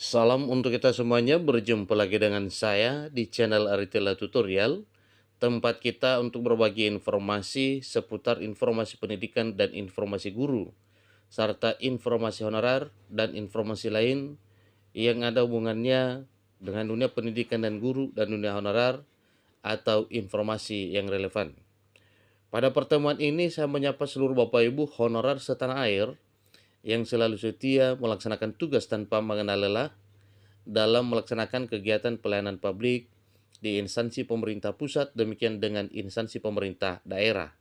Salam untuk kita semuanya, berjumpa lagi dengan saya di channel Aritella Tutorial, tempat kita untuk berbagi informasi seputar informasi pendidikan dan informasi guru, serta informasi honorer dan informasi lain yang ada hubungannya dengan dunia pendidikan dan guru dan dunia honorer atau informasi yang relevan. Pada pertemuan ini saya menyapa seluruh Bapak Ibu honorer setanah air yang selalu setia melaksanakan tugas tanpa mengenal lelah dalam melaksanakan kegiatan pelayanan publik di instansi pemerintah pusat, demikian dengan instansi pemerintah daerah.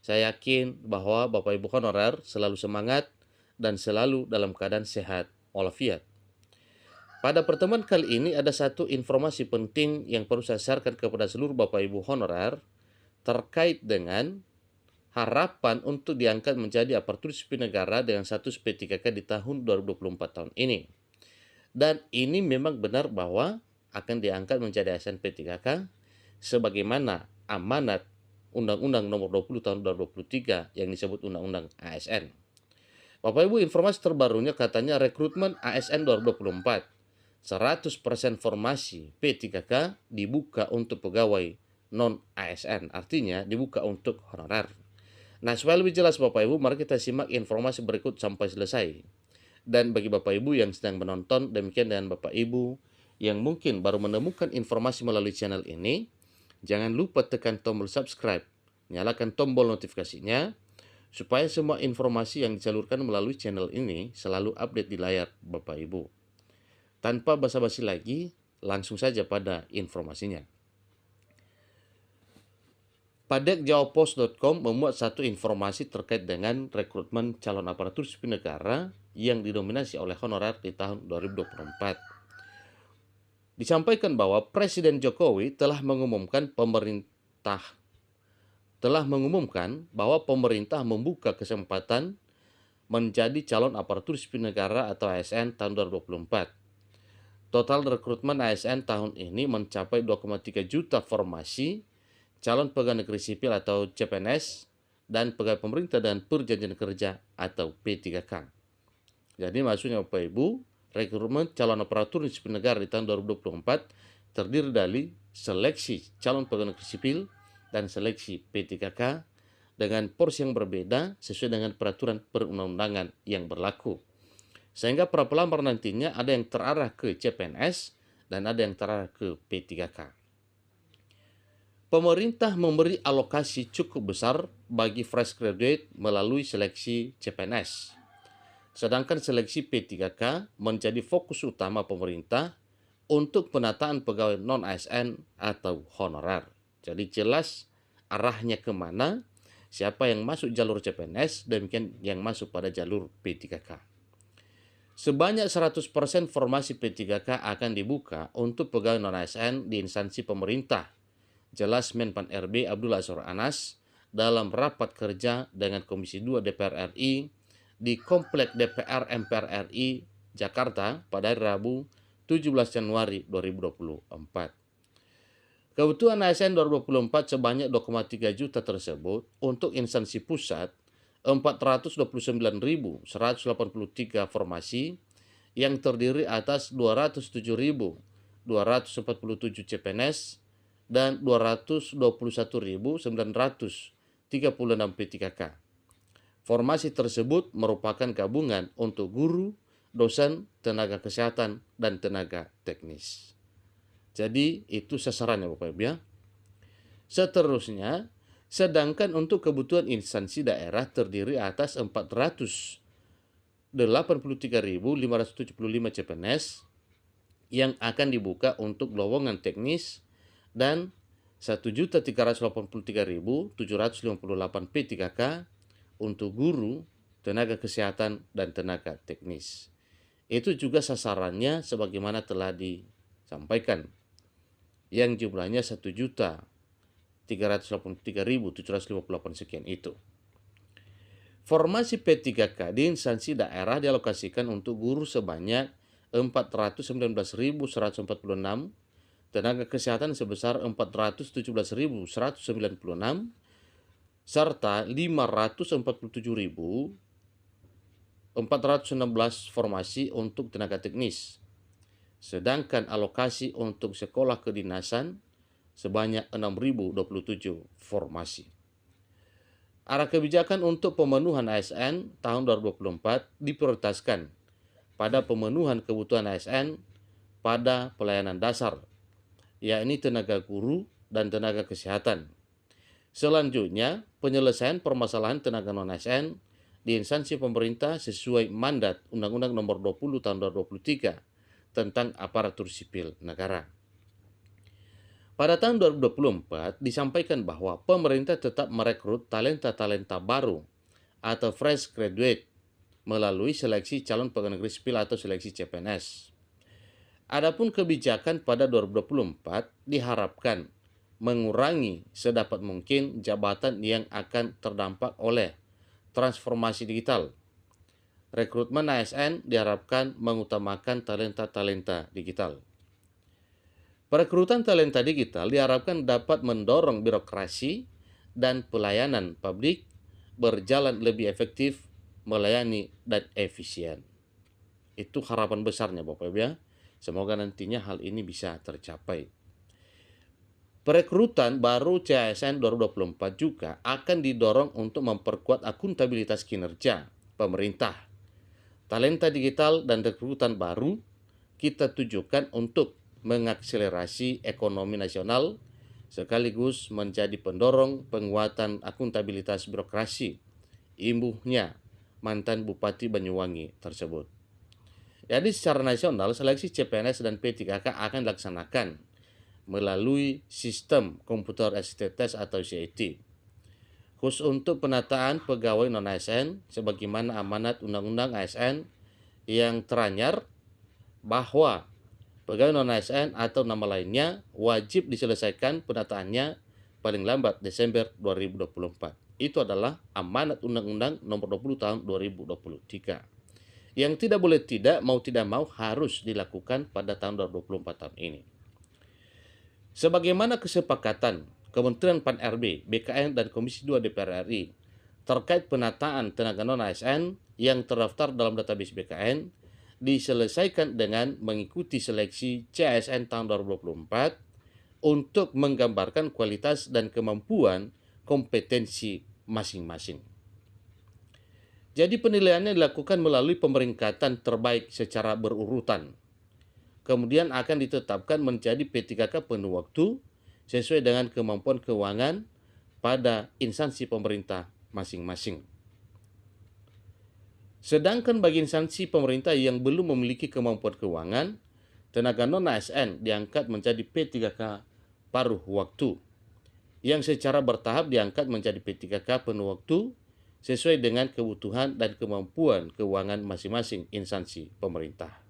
Saya yakin bahwa Bapak Ibu honorer selalu semangat dan selalu dalam keadaan sehat walafiat. Pada pertemuan kali ini ada satu informasi penting yang perlu saya sharekan kepada seluruh Bapak Ibu honorer terkait dengan harapan untuk diangkat menjadi aparatur sipil negara dengan status P3K di tahun 2024 tahun ini. Dan ini memang benar bahwa akan diangkat menjadi ASN P3K sebagaimana amanat Undang-Undang Nomor 20 Tahun 2023 yang disebut Undang-Undang ASN. Bapak Ibu, informasi terbarunya katanya rekrutmen ASN 2024, 100% formasi P3K dibuka untuk pegawai non-ASN, artinya dibuka untuk honorer. Nah, supaya lebih jelas Bapak Ibu, mari kita simak informasi berikut sampai selesai. Dan bagi Bapak Ibu yang sedang menonton, demikian dengan Bapak Ibu yang mungkin baru menemukan informasi melalui channel ini, jangan lupa tekan tombol subscribe, nyalakan tombol notifikasinya, supaya semua informasi yang disalurkan melalui channel ini selalu update di layar Bapak Ibu. Tanpa basa-basi lagi, langsung saja pada informasinya. Padekjawapos.com memuat satu informasi terkait dengan rekrutmen calon aparatur sipil negara yang didominasi oleh honorer di tahun 2024. Disampaikan bahwa Presiden Jokowi telah mengumumkan bahwa pemerintah membuka kesempatan menjadi calon aparatur sipil negara atau ASN tahun 2024. Total rekrutmen ASN tahun ini mencapai 2,3 juta formasi calon pegawai negeri sipil atau CPNS dan pegawai pemerintah dan perjanjian kerja atau P3K. Jadi maksudnya Bapak Ibu, rekrutmen calon aparatur sipil negara di tahun 2024 terdiri dari seleksi calon pegawai negeri sipil dan seleksi P3K dengan porsi yang berbeda sesuai dengan peraturan perundang-undangan yang berlaku. Sehingga para pelamar nantinya ada yang terarah ke CPNS dan ada yang terarah ke P3K. Pemerintah memberi alokasi cukup besar bagi fresh graduate melalui seleksi CPNS. Sedangkan seleksi P3K menjadi fokus utama pemerintah untuk penataan pegawai non-ASN atau honorer. Jadi jelas arahnya kemana, siapa yang masuk jalur CPNS, demikian yang masuk pada jalur P3K. Sebanyak 100% formasi P3K akan dibuka untuk pegawai non-ASN di instansi pemerintah. Jelas Menpan RB Abdul Azwar Anas dalam rapat kerja dengan Komisi 2 DPR RI di Komplek DPR MPR RI Jakarta pada hari Rabu 17 Januari 2024. Kebutuhan ASN 2024 sebanyak 2,3 juta tersebut untuk instansi pusat 429.183 formasi yang terdiri atas 207.247 CPNS dan 221.936 P3K. Formasi tersebut merupakan gabungan untuk guru, dosen, tenaga kesehatan, dan tenaga teknis. Jadi itu sasarannya Bapak Ibu ya. Seterusnya, sedangkan untuk kebutuhan instansi daerah terdiri atas 483.575 CPNS yang akan dibuka untuk lowongan teknis dan 1.383.758 P3K untuk guru, tenaga kesehatan, dan tenaga teknis. Itu juga sasarannya sebagaimana telah disampaikan, yang jumlahnya 1.383.758 sekian itu. Formasi P3K di instansi daerah dialokasikan untuk guru sebanyak 419.146, tenaga kesehatan sebesar 417.196, serta 547.416 formasi untuk tenaga teknis. sedangkan alokasi untuk sekolah kedinasan sebanyak 6.027 formasi. Arah kebijakan untuk pemenuhan ASN tahun 2024 diprioritaskan pada pemenuhan kebutuhan ASN pada pelayanan dasar, yakni tenaga guru dan tenaga kesehatan. Selanjutnya, penyelesaian permasalahan tenaga non-ASN di instansi pemerintah sesuai mandat Undang-Undang Nomor 20 Tahun 2023 tentang aparatur sipil negara. Pada tahun 2024 disampaikan bahwa pemerintah tetap merekrut talenta-talenta baru atau fresh graduate melalui seleksi calon pegawai negeri sipil atau seleksi CPNS. Adapun kebijakan pada 2024 diharapkan mengurangi sedapat mungkin jabatan yang akan terdampak oleh transformasi digital. Rekrutmen ASN diharapkan mengutamakan talenta-talenta digital. Perekrutan talenta digital diharapkan dapat mendorong birokrasi dan pelayanan publik berjalan lebih efektif, melayani, dan efisien. Itu harapan besarnya Bapak Ibu ya. Semoga nantinya hal ini bisa tercapai. Perekrutan baru CASN 2024 juga akan didorong untuk memperkuat akuntabilitas kinerja pemerintah. Talenta digital dan rekrutan baru kita tujukan untuk mengakselerasi ekonomi nasional sekaligus menjadi pendorong penguatan akuntabilitas birokrasi. Imbuhnya mantan Bupati Banyuwangi tersebut. Jadi secara nasional seleksi CPNS dan P3K akan dilaksanakan melalui sistem komputer assisted test atau CAT. Khusus untuk penataan pegawai non-ASN sebagaimana amanat Undang-Undang ASN yang teranyar bahwa pegawai non-ASN atau nama lainnya wajib diselesaikan penataannya paling lambat Desember 2024. Itu adalah amanat Undang-Undang Nomor 20 Tahun 2023. Yang tidak boleh mau tidak mau harus dilakukan pada tahun 2024 tahun ini. Sebagaimana kesepakatan Kementerian Pan-RB, BKN, dan Komisi 2 DPR RI terkait penataan tenaga non-ASN yang terdaftar dalam database BKN, diselesaikan dengan mengikuti seleksi CASN tahun 2024 untuk menggambarkan kualitas dan kemampuan kompetensi masing-masing. Jadi penilaiannya dilakukan melalui pemeringkatan terbaik secara berurutan. Kemudian akan ditetapkan menjadi P3K penuh waktu sesuai dengan kemampuan keuangan pada instansi pemerintah masing-masing. Sedangkan bagi instansi pemerintah yang belum memiliki kemampuan keuangan, tenaga non-ASN diangkat menjadi P3K paruh waktu, yang secara bertahap diangkat menjadi P3K penuh waktu sesuai dengan kebutuhan dan kemampuan keuangan masing-masing instansi pemerintah.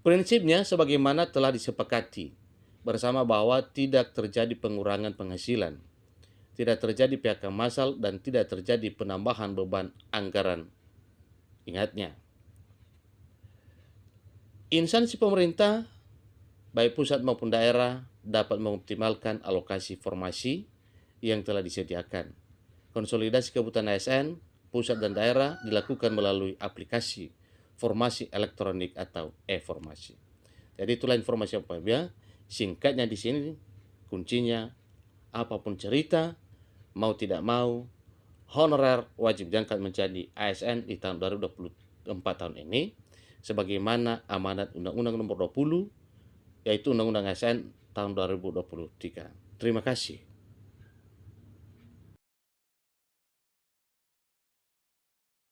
Prinsipnya sebagaimana telah disepakati bersama bahwa tidak terjadi pengurangan penghasilan, tidak terjadi PHK massal, dan tidak terjadi penambahan beban anggaran. Ingatnya, instansi pemerintah, baik pusat maupun daerah, dapat mengoptimalkan alokasi formasi yang telah disediakan. Konsolidasi kebutuhan ASN, pusat dan daerah dilakukan melalui aplikasi formasi elektronik atau e-formasi. Jadi itulah informasi yang Bapak. Singkatnya di sini kuncinya, apapun cerita, mau tidak mau, honorer wajib diangkat menjadi ASN di tahun 2024 tahun ini sebagaimana amanat Undang-Undang Nomor 20 yaitu Undang-Undang ASN tahun 2023. Terima kasih.